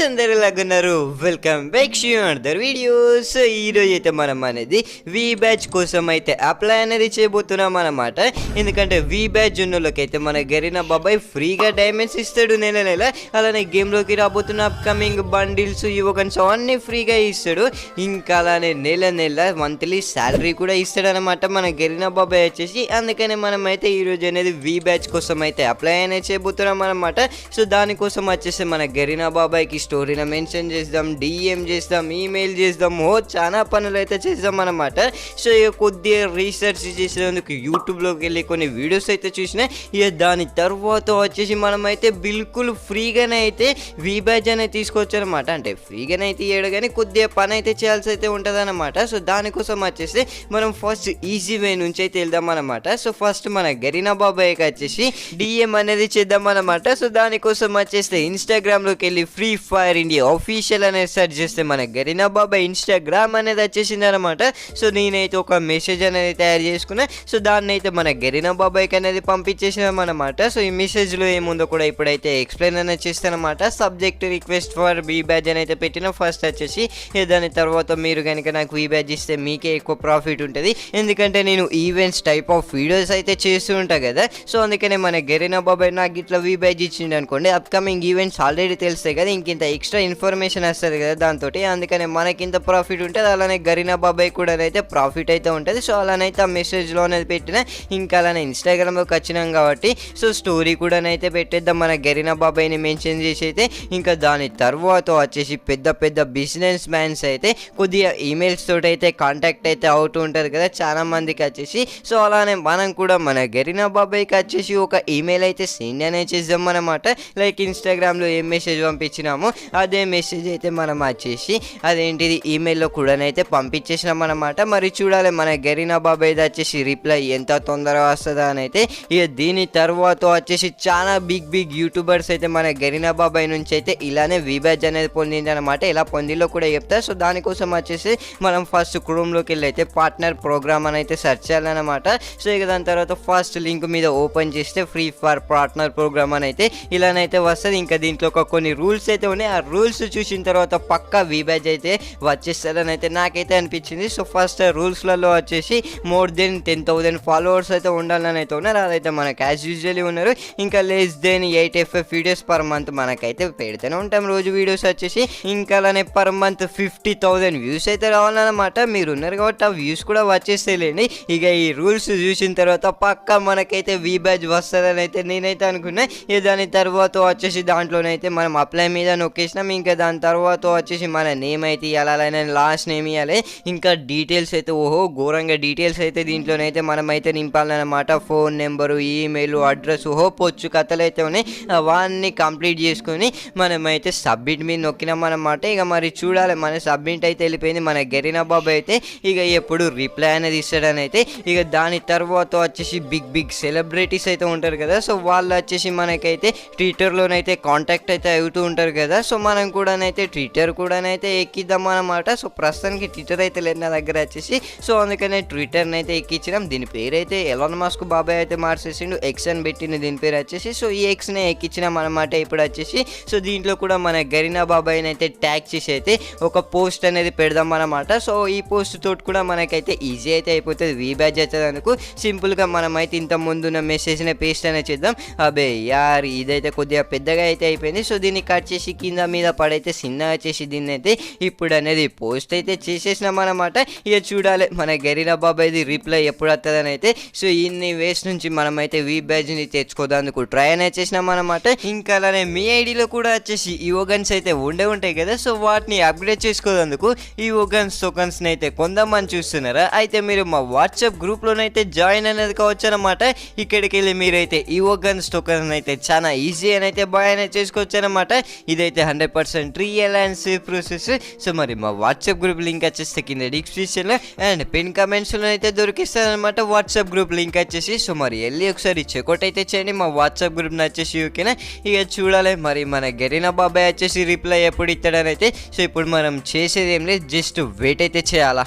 అందరిలాగున్నారు. Welcome back to another videos. ఈరోజు అయితే మనం అనేది వి బ్యాచ్ కోసం అయితే అప్లై అనేది చేయబోతున్నాం అన్నమాట. ఎందుకంటే వి బ్యాచ్ ఉన్నోళ్ళకి అయితే మన గరీనా బాబాయ్ ఫ్రీగా డైమండ్స్ ఇస్తాడు నెల నెల. అలానే గేమ్లోకి రాబోతున్న అప్కమింగ్ బండిల్స్ యువకన్స్ అన్నీ ఫ్రీగా ఇస్తాడు. ఇంకా అలానే నెల నెల మంత్లీ శాలరీ కూడా ఇస్తాడు అనమాట మన గరీనా బాబాయ్ వచ్చేసి. అందుకనే మనం అయితే ఈరోజు అనేది వి బ్యాచ్ కోసం అయితే అప్లై అనేది చేయబోతున్నాం అనమాట. సో దానికోసం వచ్చేసి మన గరీనా బాబాయ్కి స్టోరీని మెన్షన్ చేద్దాం, డిఎం చేద్దాం, ఈమెయిల్ చేద్దాం, చాలా పనులు అయితే చేద్దాం అనమాట. సో ఇక కొద్దిగా రీసెర్చ్ చేసేందుకు యూట్యూబ్లోకి వెళ్ళి కొన్ని వీడియోస్ అయితే చూసిన. ఇక దాని తర్వాత వచ్చేసి మనం అయితే బిల్కుల్ ఫ్రీగానే అయితే వి బ్యాచ్ అనేది తీసుకోవచ్చు అనమాట. అంటే ఫ్రీగానే అయితే ఇయ్యడు కానీ కొద్దిగా పని అయితే చేయాల్సి అయితే ఉంటుంది అనమాట. సో దానికోసం వచ్చేసి మనం ఫస్ట్ ఈజీ వే నుంచి అయితే వెళ్దాం అనమాట. సో ఫస్ట్ మన గరీనా బాబాయ్కి వచ్చేసి డిఎం అనేది చేద్దాం అనమాట. సో దానికోసం వచ్చేస్తే ఇన్స్టాగ్రామ్లోకి వెళ్ళి ఫ్రీ ఫైర్ ఇండియా ఆఫీషియల్ అనేది సెర్చ్ చేస్తే మన గరీనా బాబాయ్ ఇన్స్టాగ్రామ్ అనేది వచ్చేసింది అనమాట. సో నేనైతే ఒక మెసేజ్ అనేది తయారు చేసుకున్నా. సో దాన్ని అయితే మన గరీనా బాబాయ్కి అనేది పంపించేసినాం అనమాట. సో ఈ మెసేజ్లో ఏముందో కూడా ఇప్పుడైతే ఎక్స్ప్లెయిన్ అనేది చేస్తానమాట. Subject request for V batch అని అయితే పెట్టిన. ఫస్ట్ వచ్చేసి దాని తర్వాత మీరు కనుక నాకు వి బ్యాచ్ ఇస్తే మీకే ఎక్కువ ప్రాఫిట్ ఉంటుంది. ఎందుకంటే నేను ఈవెంట్స్ టైప్ ఆఫ్ వీడియోస్ అయితే చేస్తూ ఉంటా కదా. సో అందుకనే మన గరీనా బాబాయ్ నాకు ఇట్లా వి బ్యాచ్ ఇచ్చిండు అనుకోండి, అప్కమింగ్ ఈవెంట్స్ ఆల్రెడీ తెలుస్తాయి కదా, ఇంకింత ఎక్స్ట్రా ఇన్ఫర్మేషన్ వస్తుంది కదా దాంతో. అందుకనే మనకింత ప్రాఫిట్ ఉంటుంది, అలానే గరీనా బాబాయ్ కూడా అయితే ప్రాఫిట్ అయితే ఉంటుంది. సో అలానైతే ఆ మెసేజ్లో అనేది పెట్టిన. ఇంకా అలానే ఇన్స్టాగ్రామ్లోకి వచ్చినాం కాబట్టి సో స్టోరీ కూడా అయితే పెట్టేద్దాం మన గరీనా బాబాయ్ని మెన్షన్ చేసి అయితే. ఇంకా దాని తర్వాత వచ్చేసి పెద్ద పెద్ద బిజినెస్ మ్యాన్స్ అయితే కొద్దిగా ఈమెయిల్స్ తోటి అయితే కాంటాక్ట్ అయితే అవుతూ ఉంటారు కదా చాలా మందికి వచ్చేసి. సో అలానే మనం కూడా మన గరీనా బాబాయ్కి వచ్చేసి ఒక ఈమెయిల్ అయితే సెండ్ అనేది చేద్దాం అన్నమాట. లైక్ ఇన్స్టాగ్రామ్లో ఏం మెసేజ్ పంపించినామో అదే మెసేజ్ అయితే మనం వచ్చేసి అదేంటిది ఈమెయిల్లో కూడా అయితే పంపించేసినాం అనమాట. మరి చూడాలి మన గరీనా బాబాయ్ వచ్చేసి రిప్లై ఎంత తొందరగా వస్తుందా అని అయితే. ఇక దీని తర్వాత వచ్చేసి చాలా బిగ్ బిగ్ యూట్యూబర్స్ అయితే మన గరీనా బాబాయ్ నుంచి అయితే ఇలానే వి బ్యాచ్ అనేది పొందింది అనమాట. ఇలా పొందిలో కూడా చెప్తా. సో దానికోసం వచ్చేసి మనం ఫస్ట్ క్రోమ్లోకి వెళ్ళి అయితే పార్ట్నర్ ప్రోగ్రామ్ అని అయితే సెర్చ్ చేయాలన్నమాట. సో ఇక దాని తర్వాత ఫస్ట్ లింక్ మీద ఓపెన్ చేస్తే ఫ్రీ ఫర్ పార్ట్నర్ ప్రోగ్రామ్ అని అయితే ఇలానైతే వస్తుంది. ఇంకా దీంట్లో ఒక కొన్ని రూల్స్ అయితే ఉన్నాయి. ఆ రూల్స్ చూసిన తర్వాత పక్కా వి బ్యాచ్ అయితే వచ్చేస్తారని అయితే నాకైతే అనిపించింది. సో ఫస్ట్ రూల్స్లలో వచ్చేసి మోర్ దెన్ 10,000 ఫాలోవర్స్ అయితే ఉండాలని అయితే ఉన్నారు. అదైతే మనకు యాజ్ యూజువల్లీ ఉన్నారు. ఇంకా less than 8 FF videos per month మనకైతే పెడితేనే ఉంటాం రోజు వీడియోస్ వచ్చేసి. ఇంకా అలానే పర్ మంత్ 50,000 వ్యూస్ అయితే రావాలన్నమాట. మీరు ఉన్నారు కాబట్టి ఆ వ్యూస్ కూడా వచ్చేస్తేలేండి. ఇక ఈ రూల్స్ చూసిన తర్వాత పక్కా మనకైతే వి బ్యాచ్ వస్తుందని అయితే నేనైతే అనుకున్నా. ఇక దాని తర్వాత వచ్చేసి దాంట్లోనైతే మనం అప్లై మీద నొక్కేసినాం. ఇంకా దాని తర్వాత వచ్చేసి మన నేమ్ అయితే ఇవ్వాలి, లాస్ట్ నేమ్ ఇవ్వాలి. ఇంకా డీటెయిల్స్ అయితే ఘోరంగా డీటెయిల్స్ అయితే దీంట్లోనైతే మనం అయితే నింపాలన్నమాట. ఫోన్ నెంబరు, ఈమెయిల్, అడ్రస్, పొచ్చు కథలు అయితే ఉన్నాయి. అవన్నీ కంప్లీట్ చేసుకొని మనమైతే సబ్మిట్ మీద నొక్కినాం అన్నమాట. ఇక మరి చూడాలి మన సబ్మిట్ అయితే వెళ్ళిపోయింది. మన గరీనా బాబాయ్ అయితే ఇక ఎప్పుడు రిప్లై అనేది ఇస్తాడని అయితే. ఇక దాని తర్వాత వచ్చేసి బిగ్ బిగ్ సెలబ్రిటీస్ అయితే ఉంటారు కదా. సో వాళ్ళు వచ్చేసి మనకైతే ట్విట్టర్లోనైతే కాంటాక్ట్ అయితే అవుతూ ఉంటారు కదా. సో మనం కూడానైతే ట్విట్టర్ కూడానైతే ఎక్కిద్దాం అన్నమాట. సో ప్రస్తుతానికి ట్విట్టర్ అయితే లేదు నా దగ్గర వచ్చేసి. సో అందుకనే ట్విట్టర్ని అయితే ఎక్కించినాం. దీని పేరు అయితే ఎలాన్ మస్క్ బాబాయ్ అయితే మార్చేసిండు, ఎక్స్ అని పెట్టిండు దీని పేరు వచ్చేసి. సో ఈ ఎక్స్నే ఎక్కించినాం అనమాట ఇప్పుడు వచ్చేసి. సో దీంట్లో కూడా మన గరీనా బాబాయ్ని అయితే ట్యాగ్ చేసి అయితే ఒక పోస్ట్ అనేది పెడదాం అనమాట. సో ఈ పోస్ట్ తోటి కూడా మనకైతే ఈజీ అయితే అయిపోతుంది వి బ్యాచ్ వచ్చేందుకు. సింపుల్గా మనం అయితే ఇంత ముందున్న మెసేజ్ని పేస్ట్ అనేది చేద్దాం. అబే యార్ ఇదైతే కొద్దిగా పెద్దగా అయితే అయిపోయింది. సో దీన్ని కట్ చేసి కింద మీద పడైతే చిన్నగా చేసి దీన్ని అయితే ఇప్పుడు అనేది పోస్ట్ అయితే చేసేసినాం అనమాట. ఇక చూడాలి మన గరీనా బాబాయ్ది రిప్లై ఎప్పుడు వస్తుందని అయితే. సో ఇన్ని వేస్ నుంచి మనమైతే వి బ్యాచ్ని తెచ్చుకోదానికి ట్రై అనేది చేసినాం అనమాట. ఇంకా అలానే మీ ఐడిలో కూడా వచ్చేసి ఈ ఓగన్స్ అయితే ఉంటాయి కదా. సో వాటిని అప్గ్రేడ్ చేసుకోదందుకు ఈ ఓగన్స్ టోకన్స్ని అయితే కొందామని చూస్తున్నారా? అయితే మీరు మా వాట్సాప్ గ్రూప్లోనైతే జాయిన్ అనేది కావచ్చు అనమాట. ఇక్కడికి వెళ్ళి మీరైతే ఈ ఓగన్స్ టోకన్స్ అయితే చాలా ఈజీ అని అయితే బాయ్ అనేది చేసుకోవచ్చు అనమాట. ఇదైతే 100% real and safe process. So మరి మా వాట్సాప్ గ్రూప్ లింక్ వచ్చేస్తే కింద డిస్క్రిప్షన్లో అండ్ పిన్ కమెంట్స్లో అయితే దొరికిస్తుంది అనమాట వాట్సాప్ గ్రూప్ లింక్ వచ్చేసి. సో మరి వెళ్ళి ఒకసారి చెక్అవుట్ అయితే చేయండి మా వాట్సాప్ గ్రూప్ని వచ్చేసి. ఓకేనా? ఇక చూడాలి మరి మన గరీనా బాబాయ్ వచ్చేసి రిప్లై ఎప్పుడు ఇస్తాడని అయితే. సో ఇప్పుడు మనం చేసేది ఏం లేదు, జస్ట్ వెయిట్ అయితే చేయాలా.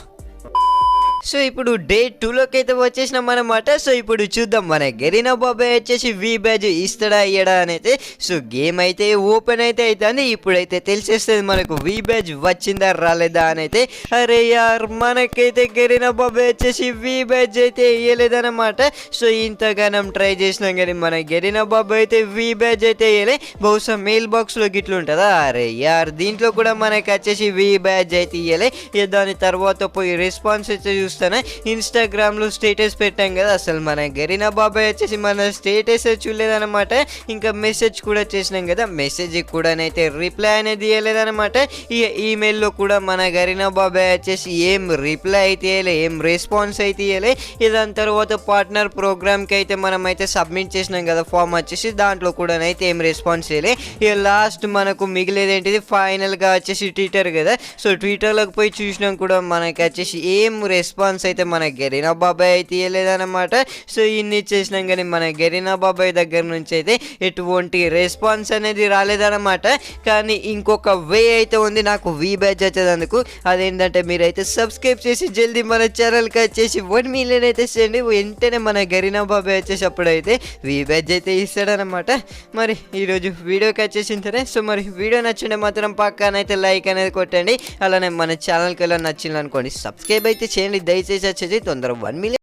సో ఇప్పుడు డే 2లోకి అయితే వచ్చేసినాం అన్నమాట. సో ఇప్పుడు చూద్దాం మన గరీనా బాబాయ్ వచ్చేసి వి బ్యాజ్ ఇస్తాడా ఇయ్యడా అని అయితే. సో గేమ్ అయితే ఓపెన్ అయితే అవుతుంది. ఇప్పుడైతే తెలిసేస్తుంది మనకు వి బ్యాజ్ వచ్చిందా రాలేదా అని అయితే. అరే యార్ మనకైతే గరీనా బాబాయ్ వచ్చేసి వి బ్యాజ్ అయితే ఇయ్యలేదన్నమాట. సో ఇంతగానం ట్రై చేసినాం కానీ మన గరీనా బాబాయ్ అయితే వి బ్యాజ్ అయితే ఇయ్యలే. బహుశా మెయిల్ బాక్స్లో గిట్లు ఉంటుందా. అరే యార్ దీంట్లో కూడా మనకి వచ్చేసి వి బ్యాజ్ అయితే ఇయ్యలే. దాని తర్వాత పోయి రెస్పాన్స్ అయితే చూస్తాను. ఇన్స్టాగ్రామ్లో స్టేటస్ పెట్టాం కదా, అసలు మన గరీనా బాబాయ్ వచ్చేసి మన స్టేటస్ చూడలేదన్నమాట. ఇంకా మెసేజ్ కూడా చేసినాం కదా, మెసేజ్ కూడానైతే రిప్లై అనేది ఇవ్వలేదన్నమాట. ఈ ఈమెయిల్లో కూడా మన గరీనా బాబాయ్ వచ్చేసి ఏం రిప్లై అయితే ఇవ్వలే, ఏం రెస్పాన్స్ అయితే ఇవ్వలే. దాని తర్వాత పార్ట్నర్ ప్రోగ్రామ్కి అయితే మనం అయితే సబ్మిట్ చేసినాం కదా ఫామ్ వచ్చేసి, దాంట్లో కూడానైతే ఏం రెస్పాన్స్ ఇవ్వలే. ఇక లాస్ట్ మనకు మిగిలేది ఏంటిది ఫైనల్గా వచ్చేసి ట్విట్టర్ కదా. సో ట్విట్టర్లోకి పోయి చూసినాం కూడా మనకి వచ్చేసి ఏం రెస్పాన్స్ అయితే మన గరీనా బాబాయ్ అయితే ఇవ్వలేదన్నమాట. సో ఇన్ని చేసినాం కానీ మన గరీనా బాబాయ్ దగ్గర నుంచి అయితే ఎటువంటి రెస్పాన్స్ అనేది రాలేదన్నమాట. కానీ ఇంకొక వే అయితే ఉంది నాకు వి బ్యాచ్ వచ్చేందుకు. అదేంటంటే మీరైతే సబ్స్క్రైబ్ చేసి జల్దీ మన ఛానల్కి వచ్చేసి 1 మిలియన్ అయితే చేయండి. వెంటనే మన గరీనా బాబాయ్ వచ్చేసి అప్పుడైతే వి బ్యాచ్ అయితే ఇస్తాడనమాట. మరి ఈరోజు వీడియోకి వచ్చేసిన సరే. సో మరి వీడియో నచ్చిండే మాత్రం పక్కనైతే లైక్ అనేది కొట్టండి. అలానే మన ఛానల్కి ఎలా నచ్చింది అనుకోండి సబ్స్క్రైబ్ అయితే చేయండి దయచేసి. వచ్చేసి తొందరగా 1 మిలియన్